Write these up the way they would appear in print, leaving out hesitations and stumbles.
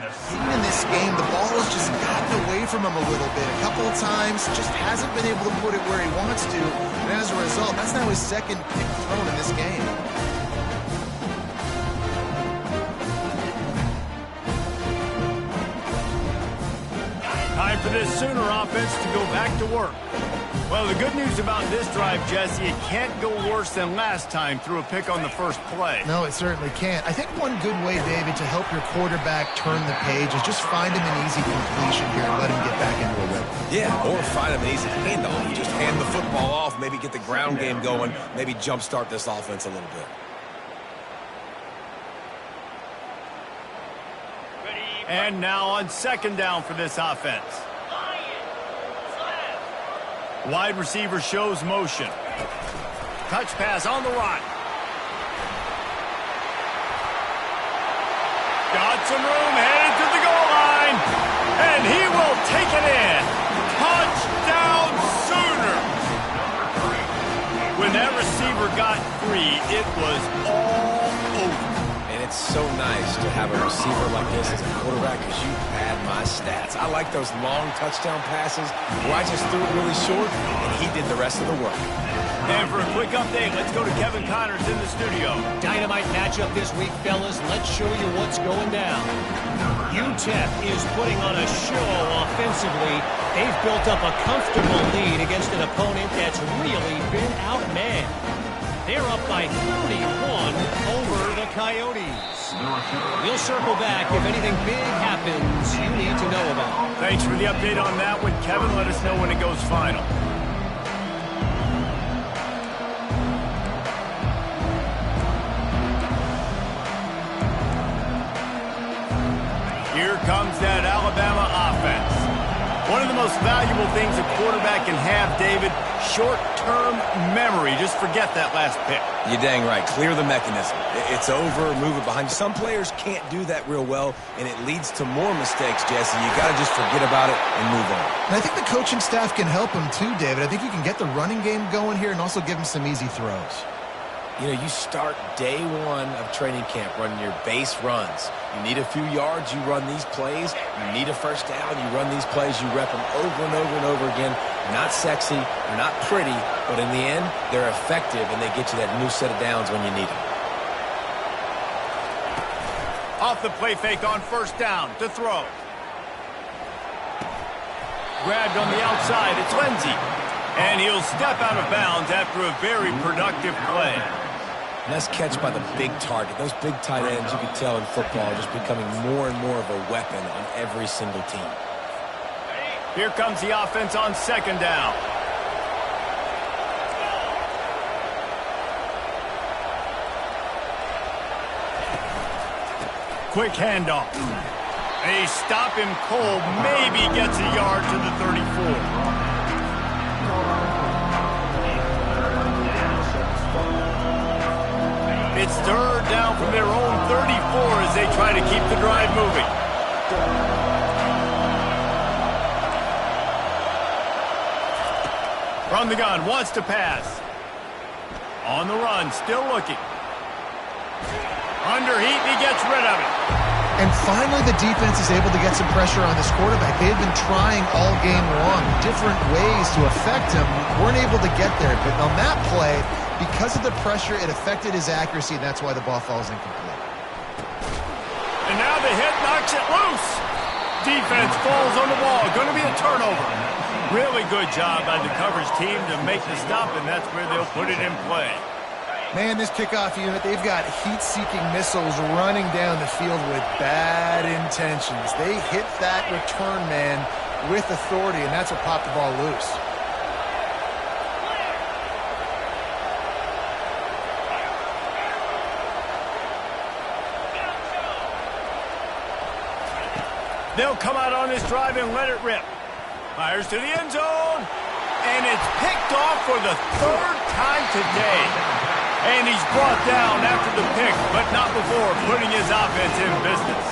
In this game, the ball has just gotten away from him a little bit. A couple of times, just hasn't been able to put it where he wants to. And as a result, that's now his second pick thrown in this game. Time for this Sooner offense to go back to work. Well, the good news about this drive, Jesse, it can't go worse than last time through a pick on the first play. No, it certainly can't. I think one good way, David, to help your quarterback turn the page is just find him an easy completion here and let him get back into a rhythm. Yeah, or find him an easy handoff. Just hand the football off, maybe get the ground game going, maybe jumpstart this offense a little bit. And now on second down for this offense. Wide receiver shows motion. Touch pass on the run. Got some room, headed to the goal line. And he will take it in. Touchdown Sooners. When that receiver got free, it was all over. It's so nice to have a receiver like this as a quarterback because you pad my stats. I like those long touchdown passes where I just threw it really short and he did the rest of the work. And for a quick update, let's go to Kevin Connors in the studio. Dynamite matchup this week, fellas. Let's show you what's going down. UTEP is putting on a show offensively. They've built up a comfortable lead against an opponent that's really been outmanned. They're up by 31 over the Coyotes. We'll circle back if anything big happens you need to know about. Thanks for the update on that one, Kevin. Let us know when it goes final. Here comes that Alabama offense. One of the most valuable things a quarterback can have, David, short-term memory. Just forget that last pick. You're dang right. Clear the mechanism. It's over, move it behind you. Some players can't do that real well, and it leads to more mistakes, Jesse. You got to just forget about it and move on. And I think the coaching staff can help him too, David. I think you can get the running game going here and also give him some easy throws. You know, you start day one of training camp running your base runs. You need a few yards, you run these plays. You need a first down, you run these plays. You rep them over and over and over again. Not sexy, they're not pretty, but in the end, they're effective, and they get you that new set of downs when you need them. Off the play fake on first down to throw. Grabbed on the outside, it's Lindsey. And he'll step out of bounds after a very productive play. Nice catch by the big target. Those big tight ends, you can tell in football, are just becoming more and more of a weapon on every single team. Here comes the offense on second down. Quick handoff. They stop him cold, maybe gets a yard to the 34. It's third down from their own 34 as they try to keep the drive moving. From the gun, wants to pass. On the run, still looking. Under heat, he gets rid of it. And finally, the defense is able to get some pressure on this quarterback. They had been trying all game long, different ways to affect him. Weren't able to get there, but on that play, because of the pressure, it affected his accuracy, and that's why the ball falls incomplete. And now the hit knocks it loose. Defense falls on the ball. Going to be a turnover. Really good job by the coverage team to make the stop, and that's where they'll put it in play. Man, this kickoff unit, they've got heat-seeking missiles running down the field with bad intentions. They hit that return man with authority, and that's what popped the ball loose. They'll come out on this drive and let it rip. Fires to the end zone. And it's picked off for the third time today. And he's brought down after the pick, but not before putting his offense in business.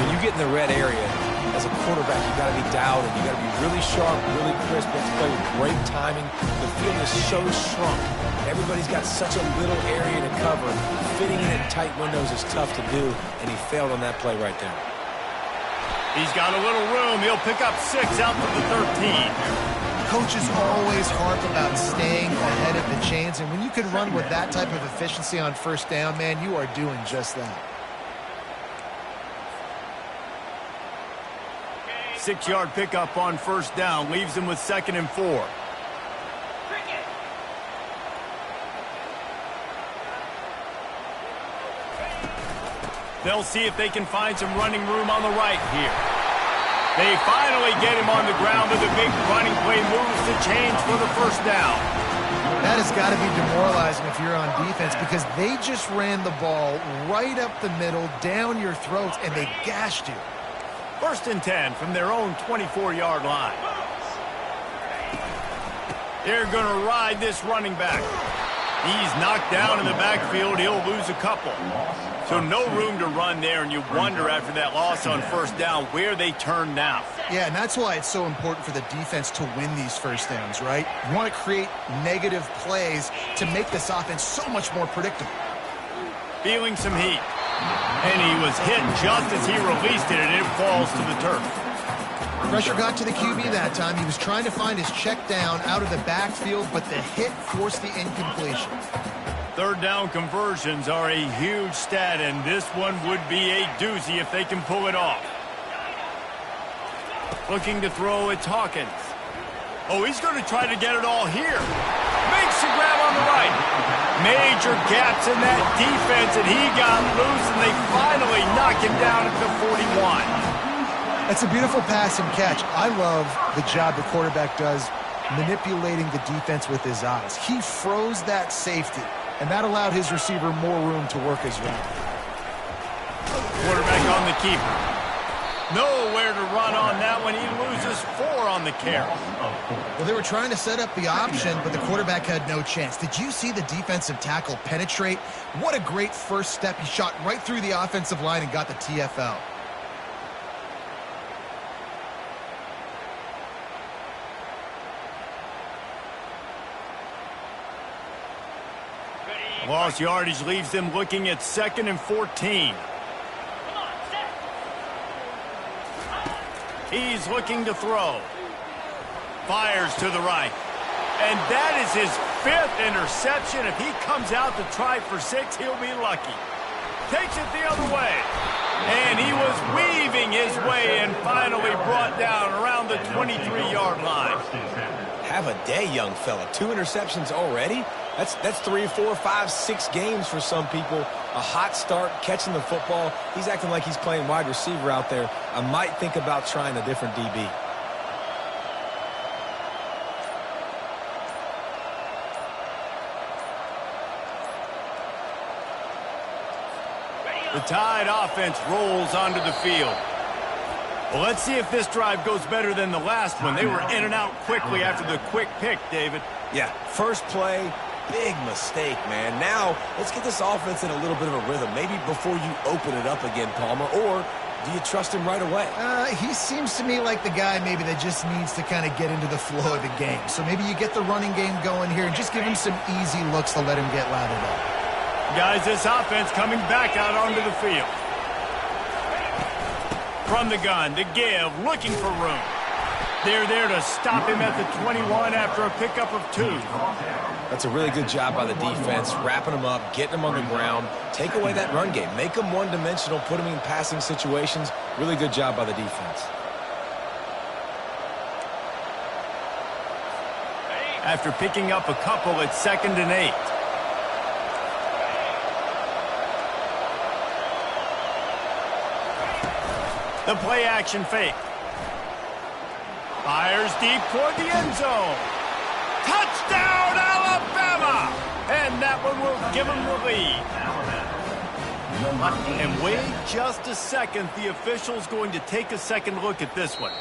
When you get in the red area, as a quarterback, you got to be dialed in. You got to be really sharp, really crisp. You have to play with great timing. The field is so shrunk. Everybody's got such a little area to cover. Fitting in tight windows is tough to do, and he failed on that play right there. He's got a little room. He'll pick up 6 out to the 13. Coaches always harp about staying ahead of the chains, and when you can run with that type of efficiency on first down, man, you are doing just that. 6-yard pickup on first down leaves him with 2nd and 4. They'll see if they can find some running room on the right here. They finally get him on the ground with a big running play, moves the chains for the first down. That has got to be demoralizing if you're on defense, because they just ran the ball right up the middle, down your throats, and they gashed you. 1st and 10 from their own 24-yard line. They're going to ride this running back. He's knocked down in the backfield. He'll lose a couple. So no room to run there, and you wonder after that loss on first down where they turn now. Yeah, and that's why it's so important for the defense to win these first downs, right? You want to create negative plays to make this offense so much more predictable. Feeling some heat. And he was hit just as he released it, and it falls to the turf. Pressure got to the QB that time. He was trying to find his check down out of the backfield, but the hit forced the incompletion. 3rd down conversions are a huge stat, and this one would be a doozy if they can pull it off. Looking to throw, it's Hawkins. Oh, he's going to try to get it all here. Makes the grab on the right. Major gaps in that defense, and he got loose, and they finally knock him down at the 41. That's a beautiful pass and catch. I love the job the quarterback does manipulating the defense with his eyes. He froze that safety, and that allowed his receiver more room to work his route. Quarterback on the keeper. Nowhere to run on that one. He loses 4 on the carry. Well, they were trying to set up the option, but the quarterback had no chance. Did you see the defensive tackle penetrate? What a great first step. He shot right through the offensive line and got the TFL. Lost yardage leaves them looking at 2nd and 14. He's looking to throw. Fires to the right. And that is his 5th interception. If he comes out to try for 6, he'll be lucky. Takes it the other way. And he was weaving his way and finally brought down around the 23-yard line. Have a day, young fella. 2 interceptions already? That's 3, 4, 5, 6 games for some people. A hot start, catching the football. He's acting like he's playing wide receiver out there. I might think about trying a different DB. The Tide offense rolls onto the field. Well, let's see if this drive goes better than the last one. They were in and out quickly after the quick pick, David. Yeah, first play, big mistake, man. Now, let's get this offense in a little bit of a rhythm. Maybe before you open it up again, Palmer, or do you trust him right away? He seems to me like the guy maybe that just needs to kind of get into the flow of the game. So maybe you get the running game going here and just give him some easy looks to let him get lathered up. Guys, this offense coming back out onto the field. From the gun, the give, looking for room. They're there to stop him at the 21 after a pickup of 2. That's a really good job by the defense, wrapping him up, getting him on the ground. Take away that run game. Make him one-dimensional, put him in passing situations. Really good job by the defense. After picking up a couple, it's 2nd and 8. The play action fake. Fires deep toward the end zone. Touchdown, Alabama! And that one will give them the lead. And wait just a second. The official's going to take a second look at this one.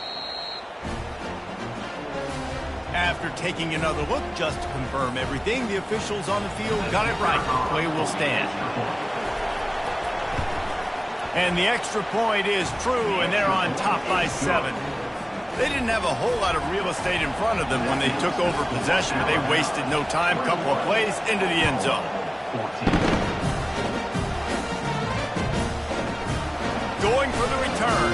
After taking another look just to confirm everything, the officials on the field got it right. The play will stand. And the extra point is true, and they're on top by 7. They didn't have a whole lot of real estate in front of them when they took over possession, but they wasted no time. Couple of plays into the end zone. Going for the return.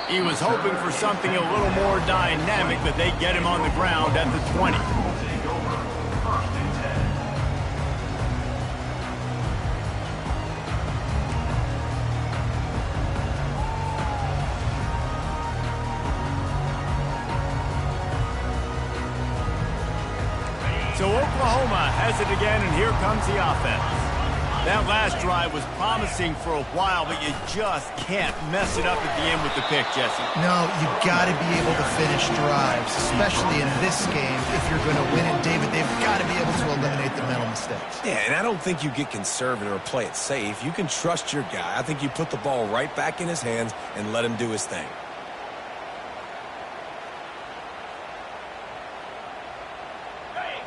He was hoping for something a little more dynamic, but they get him on the ground at the 20. So Oklahoma has it again, and here comes the offense. That last drive was promising for a while, but you just can't mess it up at the end with the pick, Jesse. No, you got to be able to finish drives, especially in this game. If you're going to win it, David, they've got to be able to eliminate the mental mistakes. Yeah, and I don't think you get conservative or play it safe. You can trust your guy. I think you put the ball right back in his hands and let him do his thing.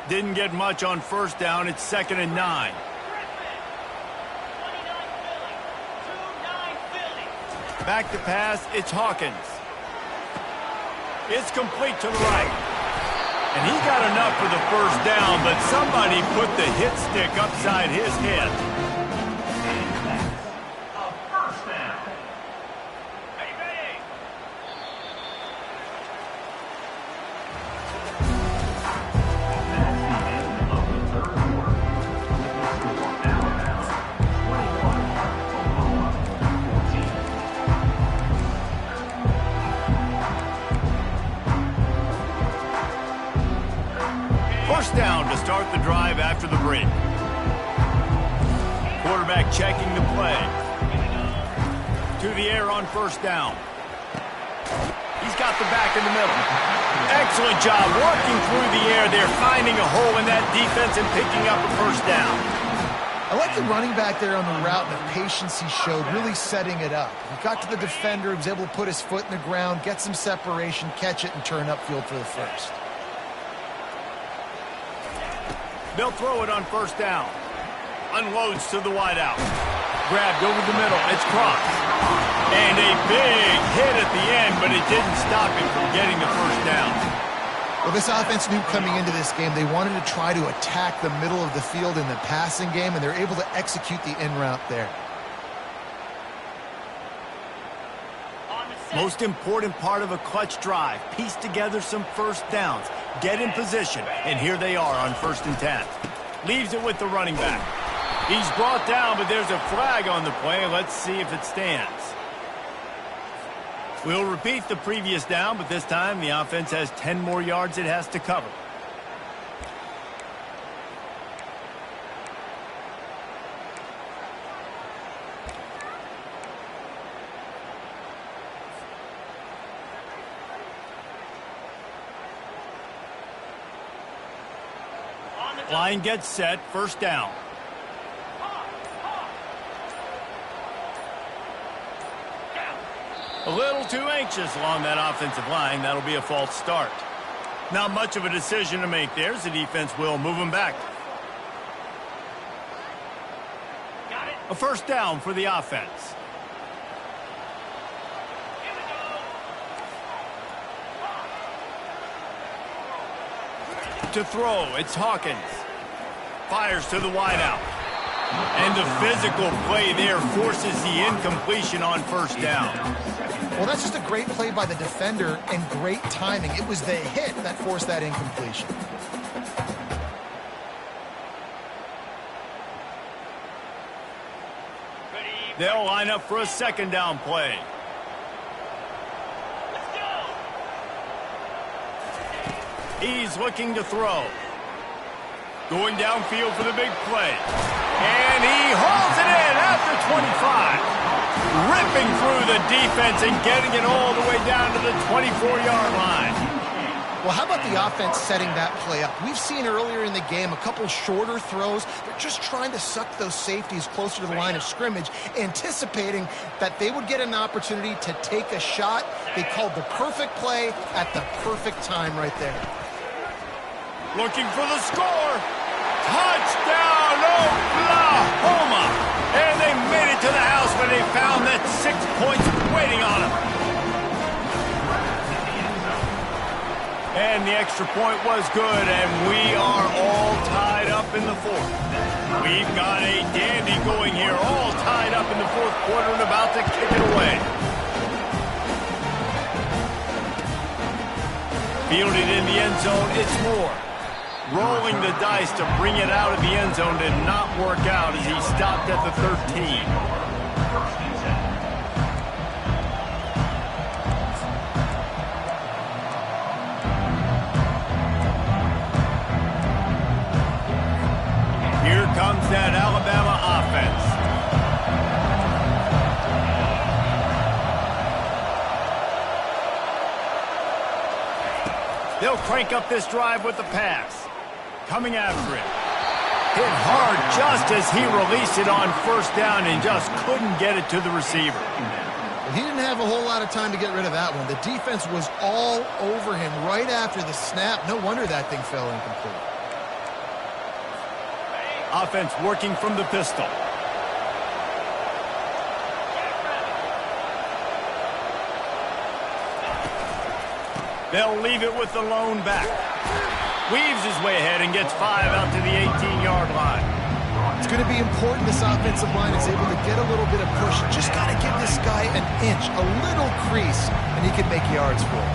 Didn't get much on first down. It's 2nd and 9. Back to pass. It's Hawkins. It's complete to the right. And he got enough for the first down, but somebody put the hit stick upside his head. First down to start the drive after the break. Quarterback checking the play. To the air on first down. He's got the back in the middle. Excellent job working through the air there, finding a hole in that defense and picking up a first down. I like the running back there on the route and the patience he showed, really setting it up. He got to the defender, he was able to put his foot in the ground, get some separation, catch it, and turn upfield for the first. They'll throw it on first down. Unloads to the wideout. Grabbed over the middle. It's crossed. And a big hit at the end, but it didn't stop him from getting the first down. Well, this offense knew coming into this game they wanted to try to attack the middle of the field in the passing game, and they're able to execute the in route there. Most important part of a clutch drive. Piece together some first downs. Get in position. And here they are on 1st and 10. Leaves it with the running back. He's brought down, but there's a flag on the play. Let's see if it stands. We'll repeat the previous down, but this time the offense has 10 more yards it has to cover. Line gets set, first down. A little too anxious along that offensive line. That'll be a false start. Not much of a decision to make there, as the defense will move him back. A first down for the offense. To throw, it's Hawkins. Fires to the wideout. And the physical play there forces the incompletion on first down. Well, that's just a great play by the defender and great timing. It was the hit that forced that incompletion. They'll line up for a second down play. He's looking to throw. Going downfield for the big play. And he hauls it in after 25. Ripping through the defense and getting it all the way down to the 24-yard line. Well, how about the offense setting that play up? We've seen earlier in the game a couple shorter throws. They're just trying to suck those safeties closer to the line of scrimmage, anticipating that they would get an opportunity to take a shot. They called the perfect play at the perfect time right there. Looking for the score. Touchdown, Oklahoma. And they made it to the house when they found that 6 points waiting on them. And the extra point was good, and we are all tied up in the fourth. We've got a dandy going here, all tied up in the fourth quarter and about to kick it away. Fielded in the end zone, it's more. Rolling the dice to bring it out of the end zone did not work out as he stopped at the 13. Here comes that Alabama offense. They'll crank up this drive with the pass. Coming after it. Hit hard just as he released it on first down and just couldn't get it to the receiver. Well, he didn't have a whole lot of time to get rid of that one. The defense was all over him right after the snap. No wonder that thing fell incomplete. Offense working from the pistol. They'll leave it with the lone back. Weaves his way ahead and gets 5 out to the 18-yard line. It's going to be important this offensive line is able to get a little bit of push. Just got to give this guy an inch, a little crease, and he can make yards for it.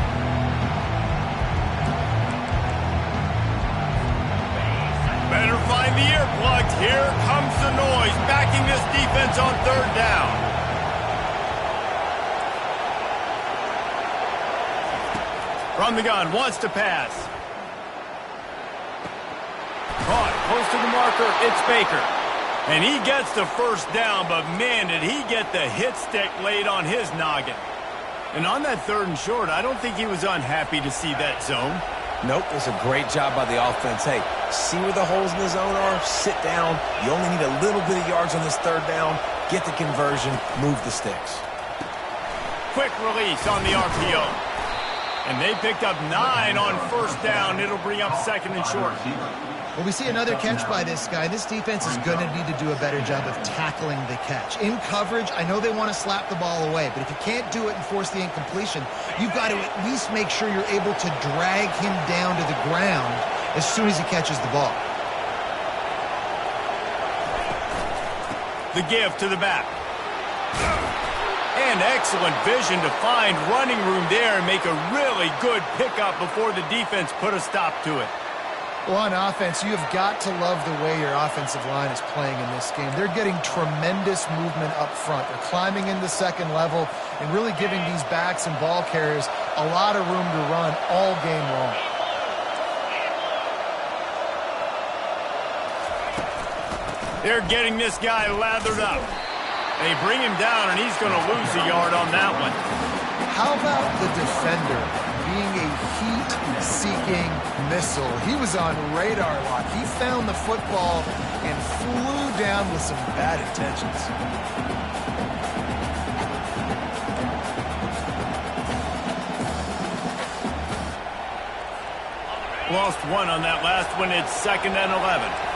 Better find the earplugs. Here comes the noise, backing this defense on third down. From the gun, wants to pass. Caught, close to the marker, it's Baker. And he gets the first down, but man, did he get the hit stick laid on his noggin. And on that 3rd and short, I don't think he was unhappy to see that zone. Nope, it's a great job by the offense. Hey, see where the holes in the zone are? Sit down. You only need a little bit of yards on this 3rd down. Get the conversion, move the sticks. Quick release on the RPO. And they picked up 9 on first down. It'll bring up 2nd and short. Well, we see another catch by this guy. This defense is going to need to do a better job of tackling the catch. In coverage, I know they want to slap the ball away, but if you can't do it and force the incompletion, you've got to at least make sure you're able to drag him down to the ground as soon as he catches the ball. The give to the back. And excellent vision to find running room there and make a really good pickup before the defense put a stop to it. Well, on offense, you have got to love the way your offensive line is playing in this game. They're getting tremendous movement up front. They're climbing into second level and really giving these backs and ball carriers a lot of room to run all game long. They're getting this guy lathered up. They bring him down, and he's going to lose a yard on that one. How about the defender being a heat-seeking missile? He was on radar lock. He found the football and flew down with some bad intentions. Lost 1 on that last one. It's 2nd and 11.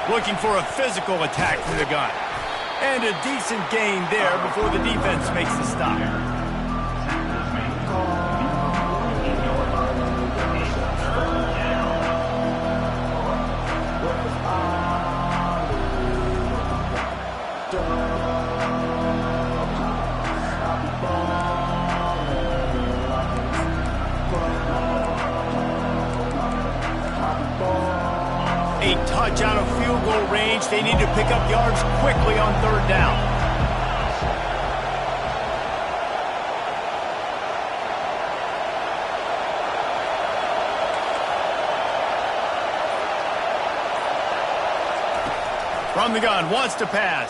Looking for a physical attack from the gun. And a decent gain there before the defense makes the stop. A touch out of field goal range. They need to pick up yards quickly on 3rd down. From the gun, wants to pass.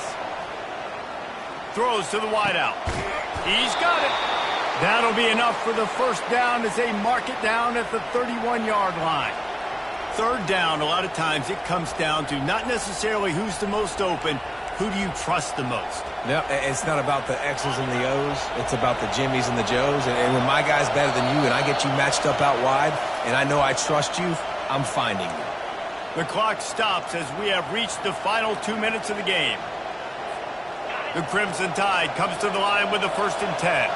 Throws to the wideout. He's got it. That'll be enough for the first down as they mark it down at the 31-yard line. 3rd down, a lot of times it comes down to not necessarily who's the most open, who do you trust the most? No, it's not about the X's and the O's. It's about the Jimmies and the Joes. And when my guy's better than you and I get you matched up out wide and I know I trust you, I'm finding you. The clock stops as we have reached the final 2 minutes of the game. The Crimson Tide comes to the line with the 1st and 10.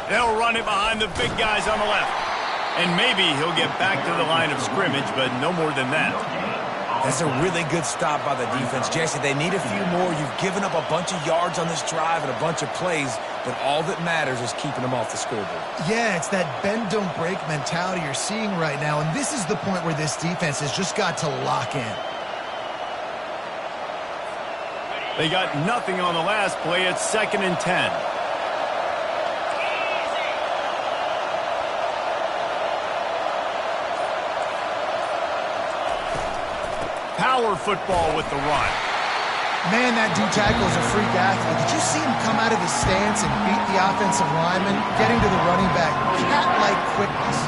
They'll run it behind the big guys on the left. And maybe he'll get back to the line of scrimmage, but no more than that. That's a really good stop by the defense, Jesse. They need a few more. You've given up a bunch of yards on this drive and a bunch of plays, but all that matters is keeping them off the scoreboard. Yeah, it's that bend, don't break mentality you're seeing right now, and this is the point where this defense has just got to lock in. They got nothing on the last play. It's 2nd and 10. Power football with the run. Man, that D-tackle is a freak athlete. Did you see him come out of his stance and beat the offensive lineman, getting to the running back? Cat-like quickness.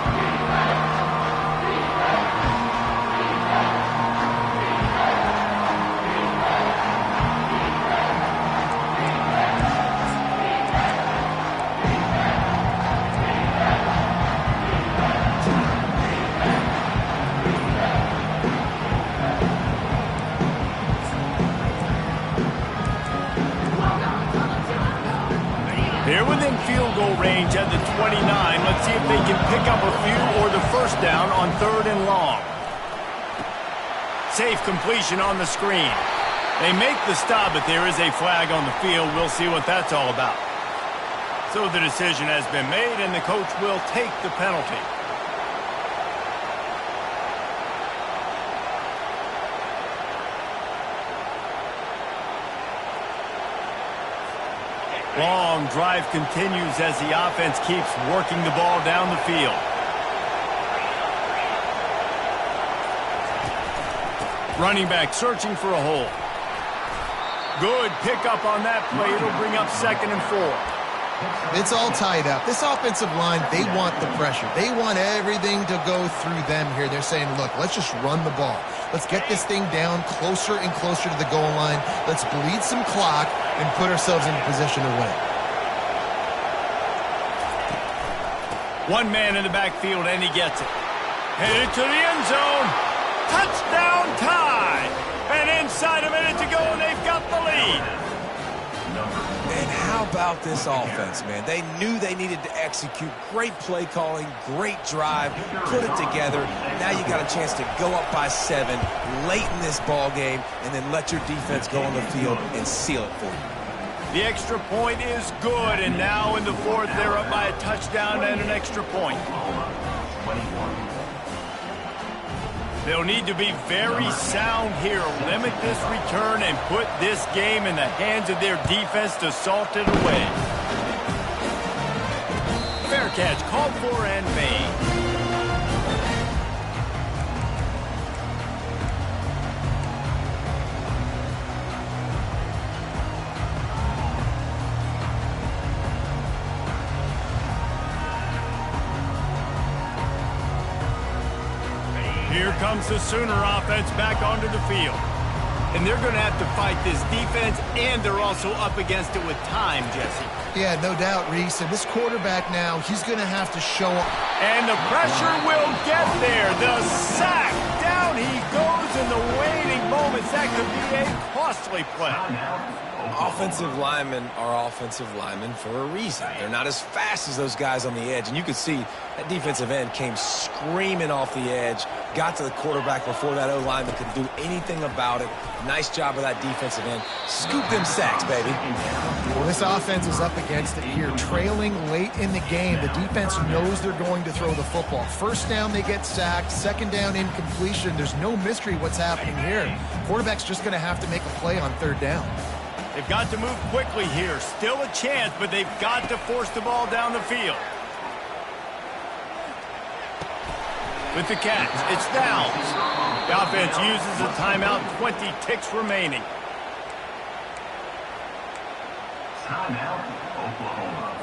They're within field goal range at the 29. Let's see if they can pick up a few or the first down on 3rd and long. Safe completion on the screen. They make the stop, but there is a flag on the field. We'll see what that's all about. So the decision has been made, and the coach will take the penalty. Long drive continues as the offense keeps working the ball down the field. Running back searching for a hole. Good pickup on that play. It'll bring up 2nd and 4. It's all tied up. This offensive line, they want the pressure. They want everything to go through them here. They're saying, look, let's just run the ball. Let's get this thing down closer and closer to the goal line. Let's bleed some clock and put ourselves in a position to win. One man in the backfield, and he gets it. Headed to the end zone. Touchdown tie. And inside a minute to go, and they've got the lead. And how about this offense, man? They knew they needed to execute. Great play calling, great drive, put it together. Now you got a chance to go up by 7 late in this ball game and then let your defense go on the field and seal it for you. The extra point is good, and now in the 4th, they're up by a touchdown and an extra point. They'll need to be very sound here, limit this return, and put this game in the hands of their defense to salt it away. Fair catch, called for and made. Here comes the Sooner offense back onto the field. And they're going to have to fight this defense, and they're also up against it with time, Jesse. Yeah, no doubt, Reese. And this quarterback now, he's going to have to show up. And the pressure will get there. The sack. Down he goes in the waiting moments. That could be a costly play. Offensive linemen are offensive linemen for a reason. They're not as fast as those guys on the edge. And you could see that defensive end came screaming off the edge, got to the quarterback before that O-lineman could do anything about it. Nice job of that defensive end. Scoop them sacks, baby. Well, this offense is up against it here. Trailing late in the game, the defense knows they're going to throw the football. First down, they get sacked. Second down, incompletion. There's no mystery what's happening here. Quarterback's just going to have to make a play on 3rd down. They've got to move quickly here. Still a chance, but they've got to force the ball down the field. With the catch, it's Downs. The offense uses a timeout, 20 ticks remaining. Timeout, Oklahoma.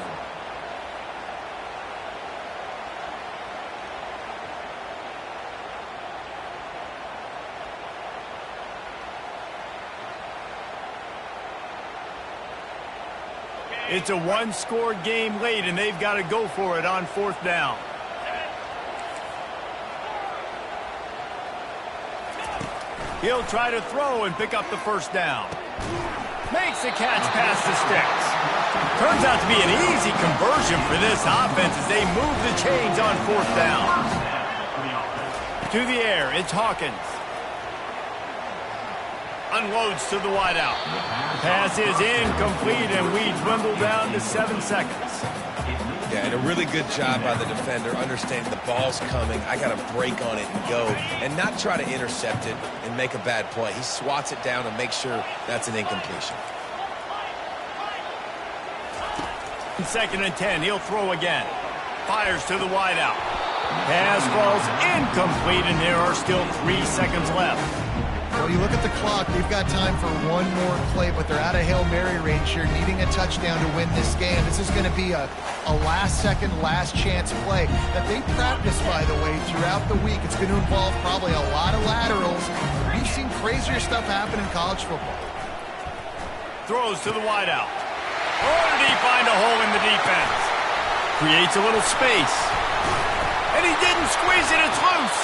It's a one-score game late, and they've got to go for it on 4th down. He'll try to throw and pick up the first down. Makes the catch past the sticks. Turns out to be an easy conversion for this offense as they move the chains on fourth down. To the air, it's Hawkins. Unloads to the wideout. Pass is incomplete, and we dwindle down to 7 seconds. Yeah, and a really good job by the defender understanding the ball's coming. I got to break on it and go and not try to intercept it and make a bad play. He swats it down and makes sure that's an incompletion. 2nd and 10, he'll throw again. Fires to the wideout. Pass falls incomplete, and there are still 3 seconds left. Well, you look at the clock, they've got time for one more play, but they're out of Hail Mary range here, needing a touchdown to win this game. This is going to be a last-second, last-chance play that they practice, by the way, throughout the week. It's going to involve probably a lot of laterals. We've seen crazier stuff happen in college football. Throws to the wideout. Oh, did he find a hole in the defense? Creates a little space. And he didn't squeeze it, it's loose.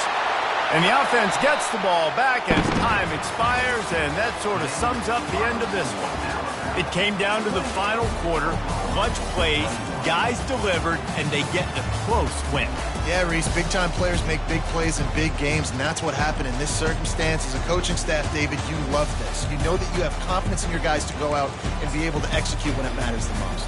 And the offense gets the ball back as time expires, and that sort of sums up the end of this one. It came down to the final quarter, clutch plays, guys delivered, and they get a close win. Yeah, Reese, big-time players make big plays in big games, and that's what happened in this circumstance. As a coaching staff, David, you love this. You know that you have confidence in your guys to go out and be able to execute when it matters the most.